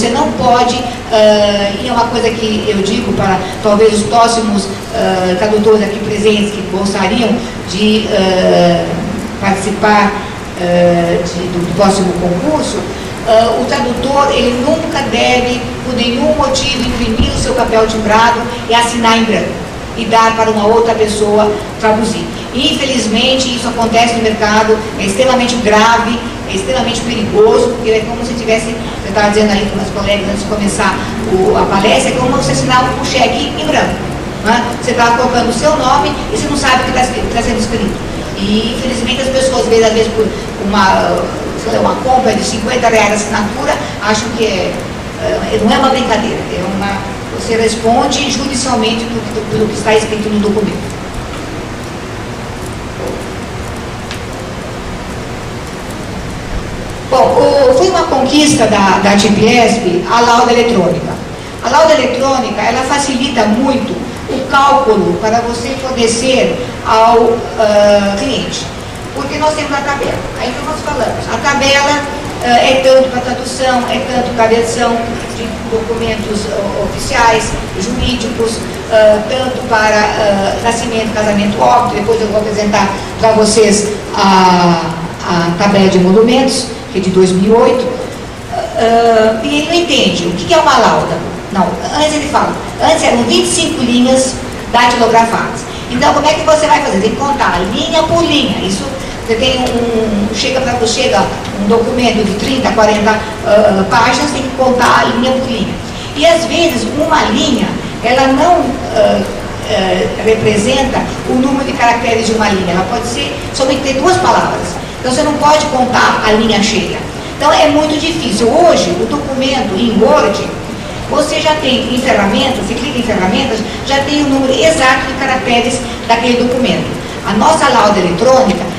Você não pode, e é uma coisa que eu digo para talvez os próximos tradutores aqui presentes que gostariam de participar do próximo concurso, o tradutor, ele nunca deve, por nenhum motivo, imprimir o seu papel timbrado e assinar em branco e dar para uma outra pessoa traduzir. Infelizmente, isso acontece no mercado, é extremamente grave, é extremamente perigoso, porque é como se tivesse, eu estava dizendo aí para os colegas antes de começar a palestra, é como você assinar um cheque em branco. Né? Você está colocando o seu nome e você não sabe o que está sendo escrito. E, infelizmente, as pessoas, às vezes, por uma compra de R$50 de assinatura, acham que não é uma brincadeira, você responde judicialmente pelo que está escrito no documento. Bom, foi uma conquista da ATPESP a lauda eletrônica. A lauda eletrônica, ela facilita muito o cálculo para você fornecer ao cliente. Porque nós temos a tabela, aí que nós falamos, a tabela é tanto para tradução, é tanto para versão de documentos oficiais, jurídicos, tanto para nascimento, casamento, óbito. Depois eu vou apresentar para vocês a tabela de emolumentos, que é de 2008, e ele não entende o que é uma lauda. Não, antes ele fala, antes eram 25 linhas datilografadas. Então, como é que você vai fazer? Tem que contar linha por linha. Isso, você tem chega um documento de 30, 40 páginas, tem que contar linha por linha. E às vezes uma linha, ela não representa o número de caracteres de uma linha. Ela pode ser somente ter 2 palavras. Então você não pode contar a linha cheia. Então é muito difícil. Hoje, o documento em Word, você já tem em ferramentas, você clica em ferramentas, já tem o número exato de caracteres daquele documento. A nossa lauda eletrônica,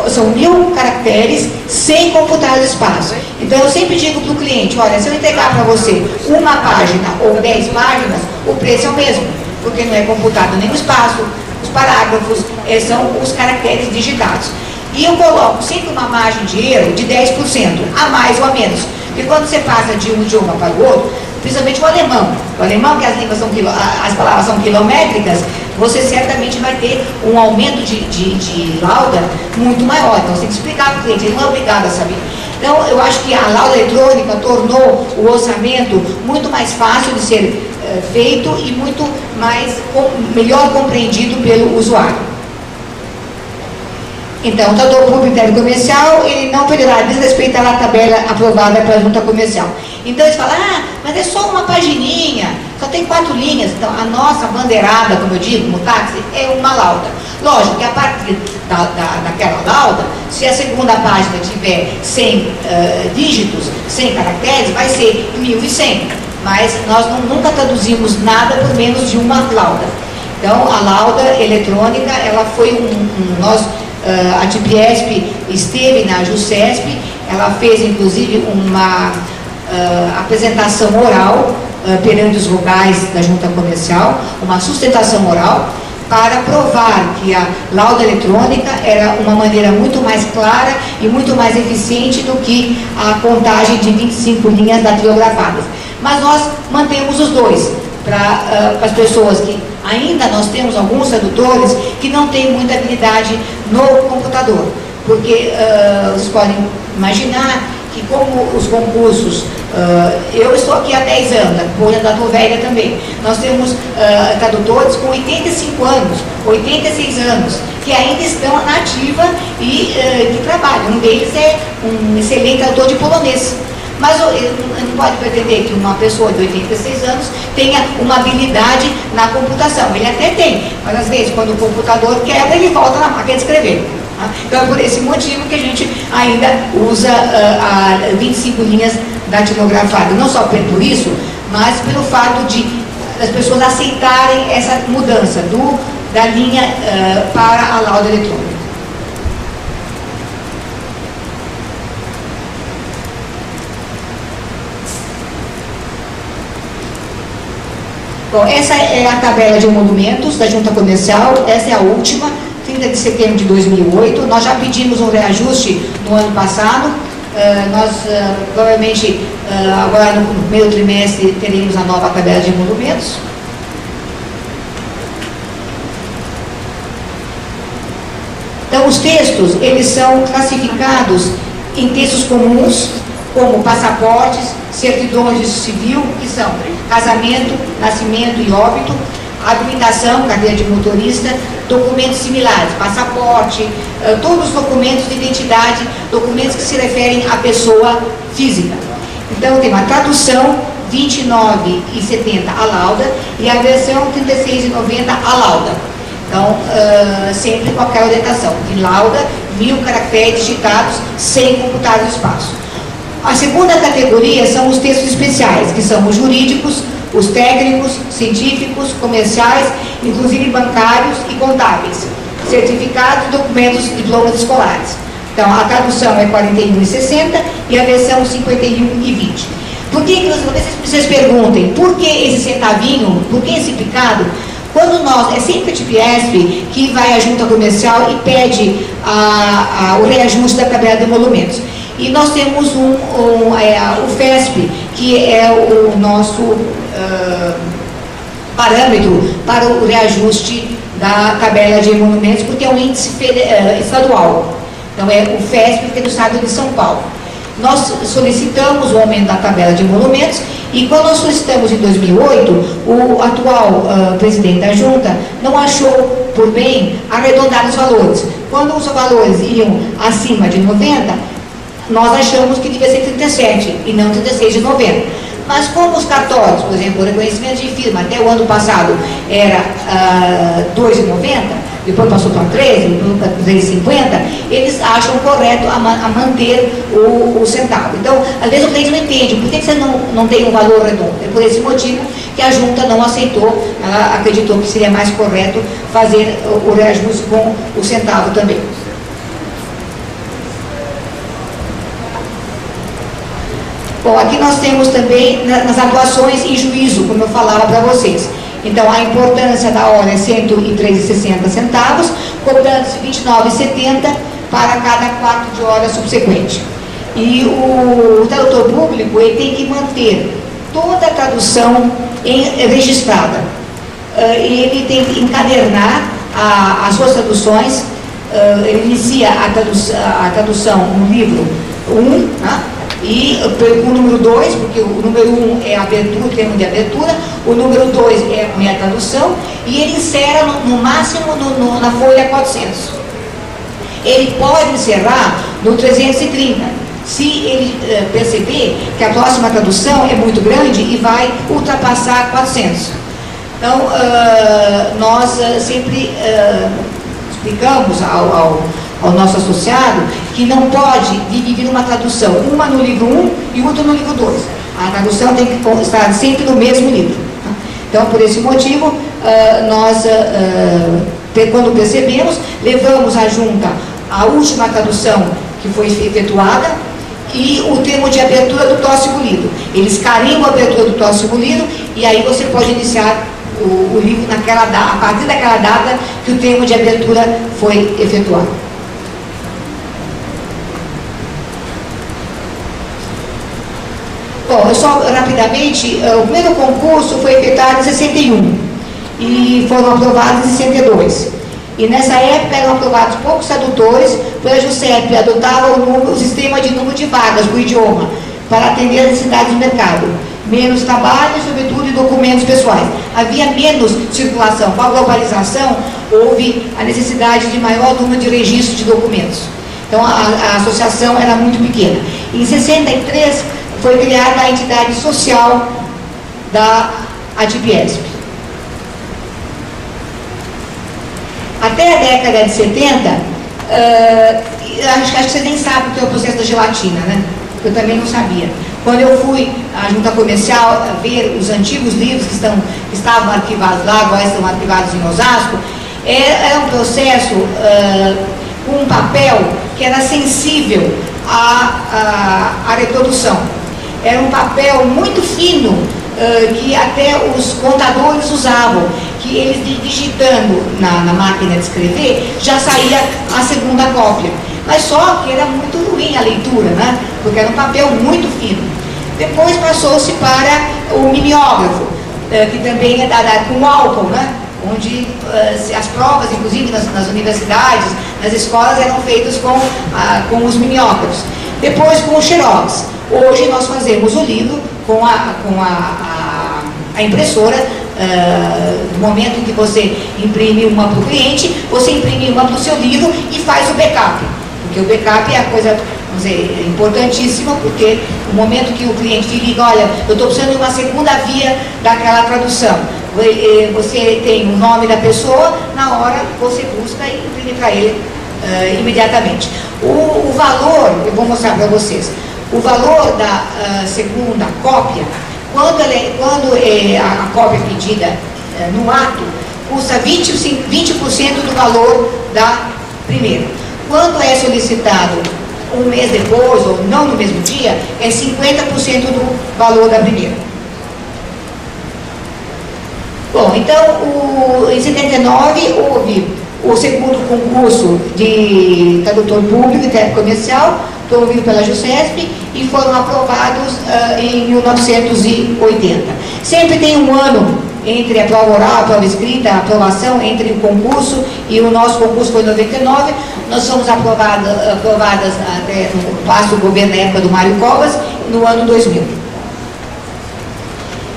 são 1000 caracteres sem computar o espaço. Então eu sempre digo para o cliente, olha, se eu entregar para você uma página ou 10 páginas, o preço é o mesmo, porque não é computado nem o espaço, os parágrafos são os caracteres digitados. E eu coloco sempre uma margem de erro de 10%, a mais ou a menos. Porque quando você passa de um idioma para o outro, principalmente o alemão, que as palavras são quilométricas, você certamente vai ter um aumento de lauda muito maior. Então você tem que explicar para o cliente, ele não é obrigado a saber. Então eu acho que a lauda eletrônica tornou o orçamento muito mais fácil de ser feito e muito melhor compreendido pelo usuário. Então, o tradutor público e comercial, ele não poderá desrespeitar a tabela aprovada pela junta comercial. Então, eles falam, mas é só uma pagininha, só tem 4 linhas. Então, a nossa bandeirada, como eu digo, no táxi, é uma lauda. Lógico que a partir daquela lauda, se a segunda página tiver 100 dígitos, 100 caracteres, vai ser 1100. Mas nós nunca traduzimos nada por menos de uma lauda. Então, a lauda eletrônica, ela foi a ATPESP esteve na JUSESP, ela fez inclusive uma apresentação oral perante os vogais da junta comercial, uma sustentação oral, para provar que a lauda eletrônica era uma maneira muito mais clara e muito mais eficiente do que a contagem de 25 linhas datilografadas. Mas nós mantemos os dois, para as pessoas que ainda nós temos alguns tradutores que não têm muita habilidade no computador, porque vocês podem imaginar que como os concursos, eu estou aqui há 10 anos, hoje já estou velha também, nós temos tradutores com 85 anos, 86 anos, que ainda estão na ativa e que trabalham. Um deles é um excelente tradutor de polonês. Mas não pode pretender que uma pessoa de 86 anos tenha uma habilidade na computação. Ele até tem, mas às vezes quando o computador quebra, ele volta na máquina de escrever. Tá? Então é por esse motivo que a gente ainda usa 25 linhas datilografadas. Não só por isso, mas pelo fato de as pessoas aceitarem essa mudança da linha para a lauda eletrônica. Bom, essa é a tabela de emolumentos da junta comercial, essa é a última, 30 de setembro de 2008. Nós já pedimos um reajuste no ano passado, nós provavelmente Agora, no primeiro trimestre, teremos a nova tabela de emolumentos. Então, os textos, eles são classificados em textos comuns, como passaportes, certidões de civil, que são casamento, nascimento e óbito, habilitação, carteira de motorista, documentos similares, passaporte, todos os documentos de identidade, documentos que se referem à pessoa física. Então, tem uma tradução 29,70 a lauda e a versão 36,90 a lauda. Então, sempre com aquela orientação de lauda, 1000 caracteres digitados, sem computar o espaço. A segunda categoria são os textos especiais, que são os jurídicos, os técnicos, científicos, comerciais, inclusive bancários e contábeis, certificados, documentos, diplomas escolares. Então, a tradução é 41,60 e a versão 51,20. Por que vocês perguntem, por que esse centavinho, por que esse picado? Quando é sempre a TPESP que vai à junta comercial e pede o reajuste da tabela de emolumentos. E nós temos o FESP, que é o nosso parâmetro para o reajuste da tabela de emolumentos, porque é um índice estadual. Então, é o FESP, que é do estado de São Paulo. Nós solicitamos o aumento da tabela de emolumentos e quando nós solicitamos em 2008, o atual presidente da junta não achou por bem arredondar os valores. Quando os valores iam acima de 90, nós achamos que devia ser 37 e não 36,90. Mas como os cartórios, por exemplo, o reconhecimento de firma até o ano passado era 2,90, depois passou para 13, depois para 3,50, eles acham correto a manter o centavo. Então, às vezes o cliente não entende, por que você não tem um valor redondo? É por esse motivo que a junta não aceitou, ela acreditou que seria mais correto fazer o reajuste com o centavo também. Bom, aqui nós temos também nas atuações em juízo, como eu falava para vocês. Então, a importância da hora é R$ 103,60, cobrando-se R$ 29,70 para cada 4 de hora subsequente. E o tradutor público, ele tem que manter toda a tradução registrada. Ele tem que encadernar as suas traduções, ele inicia a tradução no livro 1, e o número 2, porque o número 1 é a abertura, o termo de abertura, o número 2 é a tradução, e ele encerra no máximo na folha 400. Ele pode encerrar no 330, se ele perceber que a próxima tradução é muito grande e vai ultrapassar 400. Então, nós sempre explicamos ao nosso associado que não pode dividir uma tradução, uma no livro 1 e outra no livro 2. A tradução tem que estar sempre no mesmo livro. Então, por esse motivo, nós, quando percebemos, levamos à junta a última tradução que foi efetuada e o termo de abertura do próximo livro. Eles carimbam a abertura do próximo livro e aí você pode iniciar o livro a partir daquela data que o termo de abertura foi efetuado. Bom, só rapidamente, o primeiro concurso foi efetuado em 61 e foram aprovados em 62. E nessa época eram aprovados poucos tradutores, pois a JUSEP adotava o sistema de número de vagas do idioma para atender as necessidades do mercado. Menos trabalho e, sobretudo, em documentos pessoais. Havia menos circulação. Com a globalização, houve a necessidade de maior número de registros de documentos. Então, a associação era muito pequena. Em 63, foi criada a entidade social da ATPESP. Até a década de 70, acho que vocês nem sabem o que é o processo da gelatina, né? Eu também não sabia. Quando eu fui à junta comercial ver os antigos livros que estavam arquivados lá, agora estão arquivados em Osasco, era um processo com um papel que era sensível à reprodução. Era um papel muito fino, que até os contadores usavam, que eles digitando na máquina de escrever, já saía a segunda cópia. Mas só que era muito ruim a leitura, né? Porque era um papel muito fino. Depois passou-se para o mimeógrafo, que também é dado com álcool, né? Onde as provas, inclusive nas universidades, nas escolas, eram feitas com os mimeógrafos. Depois com o xerox. Hoje nós fazemos o livro com a impressora. No momento em que você imprime uma para o cliente, você imprime uma para o seu livro e faz o backup. Porque o backup é a coisa, vamos dizer, importantíssima, porque no momento que o cliente te liga, olha, eu estou precisando de uma segunda via daquela tradução. Você tem o nome da pessoa, na hora você busca e imprime para ele imediatamente. O valor, eu vou mostrar para vocês, o valor da segunda cópia, quando a cópia pedida no ato, custa 20% do valor da primeira. Quando é solicitado um mês depois, ou não no mesmo dia, é 50% do valor da primeira. Bom, então, em 79, houve o segundo concurso de tradutor público e técnico comercial, promovido pela JUSESP, e foram aprovados em 1980. Sempre tem um ano entre a prova oral, a prova escrita, a aprovação, entre o concurso e o nosso concurso foi em 99. Nós fomos aprovadas até no passo do governo na época do Mário Covas, no ano 2000.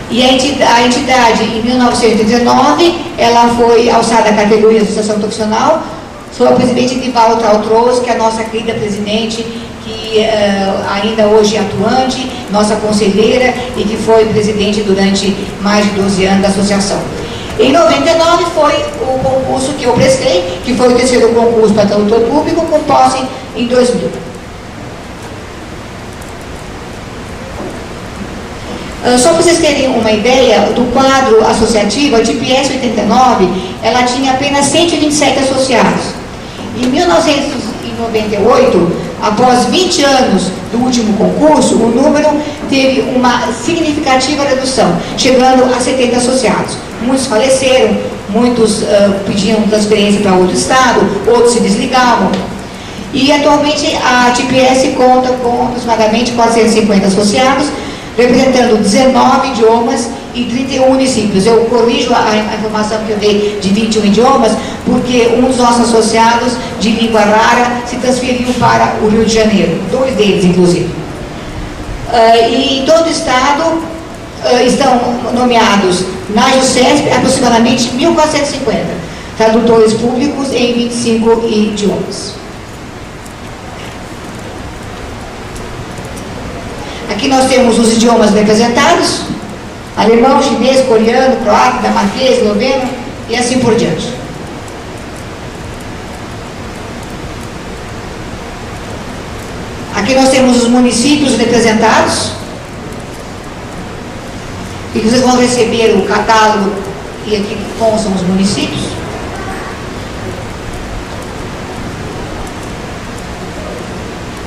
E a entidade, em 1989, ela foi alçada à categoria de associação profissional, sob a presidente Divaldo Trautros, que é a nossa querida presidente, que ainda hoje é atuante, nossa conselheira e que foi presidente durante mais de 12 anos da associação. Em 99 foi o concurso que eu prestei, que foi o terceiro concurso para tradutor público, com posse em 2000. Só para vocês terem uma ideia do quadro associativo, a TPS 89, ela tinha apenas 127 associados. Em 1998, após 20 anos do último concurso, o número teve uma significativa redução, chegando a 70 associados. Muitos faleceram, muitos pediam transferência para outro estado, outros se desligavam. E atualmente a TPS conta com aproximadamente 450 associados, representando 19 idiomas e 31 municípios. Eu corrijo a informação que eu dei de 21 idiomas, porque um dos nossos associados de língua rara se transferiu para o Rio de Janeiro, 2 deles, inclusive. E em todo o estado estão nomeados na JUSESP aproximadamente 1.450 tradutores públicos em 25 idiomas. Aqui nós temos os idiomas representados: alemão, chinês, coreano, croata, dinamarquês, esloveno e assim por diante. Aqui nós temos os municípios representados, e vocês vão receber o catálogo, e aqui constam os municípios.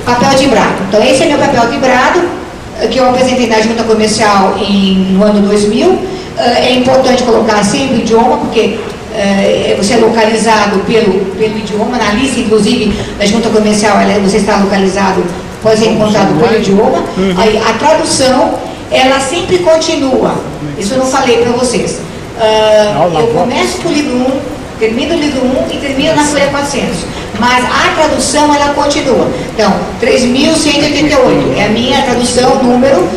Papel timbrado. Então esse é meu papel timbrado, que eu apresentei na Junta Comercial no ano 2000. É importante colocar sempre o idioma, porque você é localizado pelo idioma, na lista, inclusive, da Junta Comercial, você está localizado, pode ser encontrado pelo idioma. A tradução, ela sempre continua. Isso eu não falei para vocês. Eu começo com o livro 1, termino o livro 1 e termino na folha 400. Mas a tradução, ela continua. Então, 3.188 é a minha tradução, número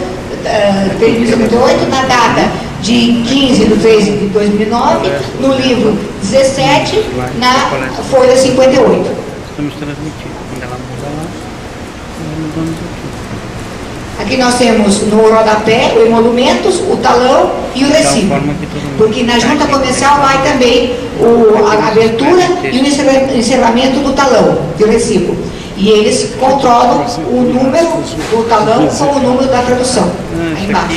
3.188, na data de 15 de 3 de 2009, no livro 17, na folha 58. Estamos transmitindo. Quando ela muda lá, nós mudamos aqui. Aqui nós temos no rodapé o emolumentos, o talão e o recibo. Porque na junta comercial vai também a abertura e o encerramento do talão, do recibo. E eles controlam o número do talão com o número da tradução. Aí embaixo.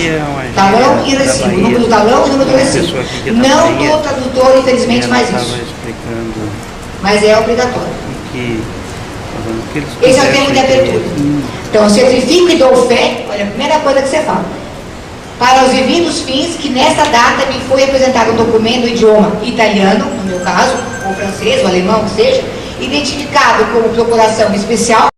Talão e recibo. O número do talão e o número do recibo. Não do tradutor, infelizmente, mais isso. Mas é obrigatório. Esse é o termo de abertura. Então, eu certifico e dou fé, olha, a primeira coisa que você fala. Para os divinos fins que nesta data me foi apresentado um documento do idioma italiano, no meu caso, ou francês, ou alemão, que seja, identificado como procuração especial.